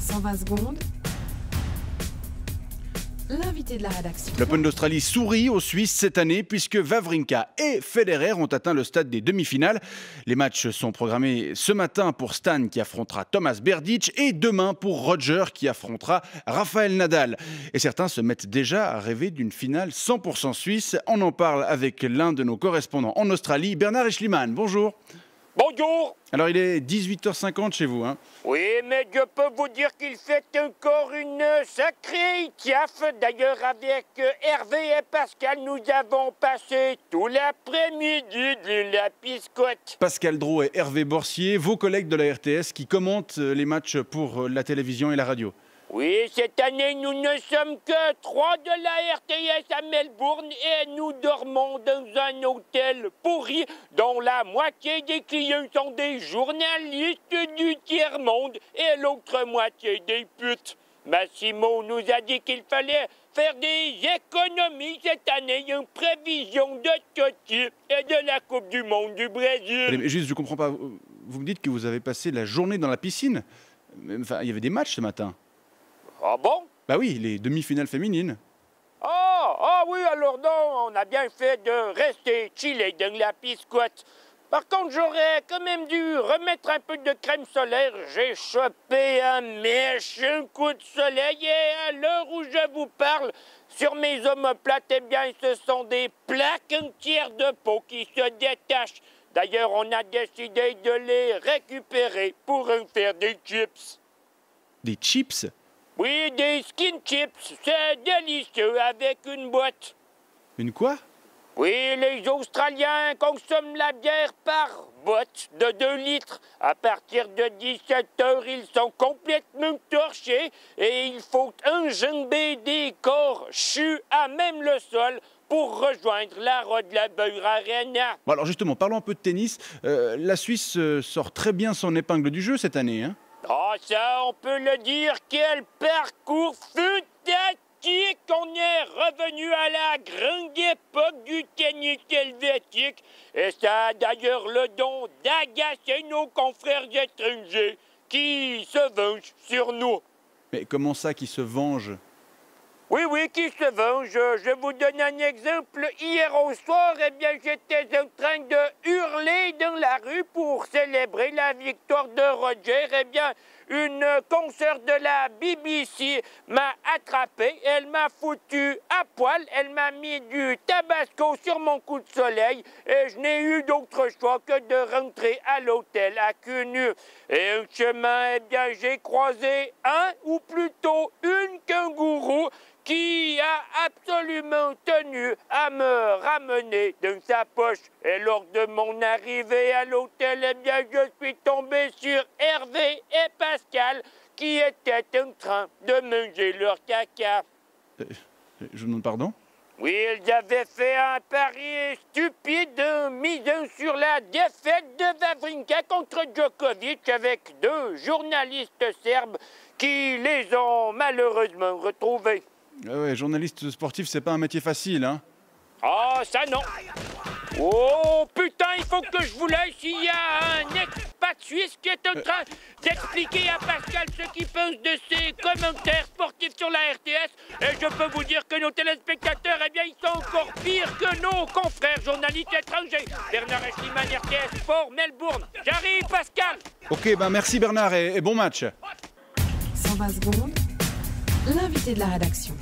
120 secondes. L'invité de la rédaction. L'Open d'Australie sourit aux Suisses cette année puisque Wawrinka et Federer ont atteint le stade des demi-finales. Les matchs sont programmés ce matin pour Stan qui affrontera Thomas Berdych et demain pour Roger qui affrontera Rafael Nadal. Et certains se mettent déjà à rêver d'une finale 100% suisse. On en parle avec l'un de nos correspondants en Australie, Bernard Eschliman. Bonjour. Bonjour. Alors il est 18h50 chez vous, hein? Oui, mais je peux vous dire qu'il fait encore une sacrée tiaf. D'ailleurs, avec Hervé et Pascal, nous avons passé tout l'après-midi de la piscotte. Pascal Draud et Hervé Borsier, vos collègues de la RTS qui commentent les matchs pour la télévision et la radio. Oui, cette année, nous ne sommes que 3 de la RTS à Melbourne et nous dormons dans un hôtel pourri dont la moitié des clients sont des journalistes du tiers-monde et l'autre moitié des putes. Massimo nous a dit qu'il fallait faire des économies cette année en prévision de Totti et de la Coupe du Monde du Brésil. Mais juste, je comprends pas. Vous me dites que vous avez passé la journée dans la piscine. Enfin, il y avait des matchs ce matin. Ah bon? Bah oui, les demi-finales féminines. Ah oui, alors non, on a bien fait de rester chillé dans la piscotte. Par contre, j'aurais quand même dû remettre un peu de crème solaire. J'ai chopé un méchant coup de soleil et à l'heure où je vous parle, sur mes omoplates, eh bien, ce sont des plaques entières de peau qui se détachent. D'ailleurs, on a décidé de les récupérer pour en faire des chips. Des chips? Oui, des skin chips, c'est délicieux avec une boîte. Une quoi? Oui, les Australiens consomment la bière par boîte de 2 litres. À partir de 17 h, ils sont complètement torchés et il faut enjamber des corps chus à même le sol pour rejoindre la Rodleber Arena. Bon, alors justement, parlons un peu de tennis. La Suisse sort très bien son épingle du jeu cette année, hein? Oh, ça, on peut le dire, quel parcours fantastique! On est revenu à la grande époque du tennis helvétique. Et ça a d'ailleurs le don d'agacer nos confrères étrangers qui se vengent sur nous. Mais comment ça, qui se venge? Oui, qui se venge. Je vous donne un exemple. Hier au soir, eh bien, j'étais en train de hurler dans la rue pour célébrer la victoire de Roger. Eh bien, une consoeur de la BBC m'a attrapé. Elle m'a foutu à poil. Elle m'a mis du tabasco sur mon coup de soleil. Et je n'ai eu d'autre choix que de rentrer à l'hôtel à cul nu. Et en chemin, eh bien, j'ai croisé un, ou plutôt une kangourou, qui a absolument tenu à me ramener dans sa poche. Et lors de mon arrivée à l'hôtel, eh bien, je suis tombé sur Hervé et Pascal qui étaient en train de manger leur caca. Je vous demande pardon? Oui, ils avaient fait un pari stupide misant sur la défaite de Wawrinka contre Djokovic avec 2 journalistes serbes qui les ont malheureusement retrouvés. Ah ouais, journaliste sportif, c'est pas un métier facile, hein? Ah, ça non. Oh, putain, il faut que je vous laisse. Il y a un expat suisse qui est en train d'expliquer à Pascal ce qu'il pense de ses commentaires sportifs sur la RTS. Et je peux vous dire que nos téléspectateurs, eh bien, ils sont encore pires que nos confrères journalistes étrangers. Bernard Eschliman, RTS Sport, Melbourne. J'arrive, Pascal. Ok, ben merci Bernard et bon match. 120 secondes. L'invité de la rédaction.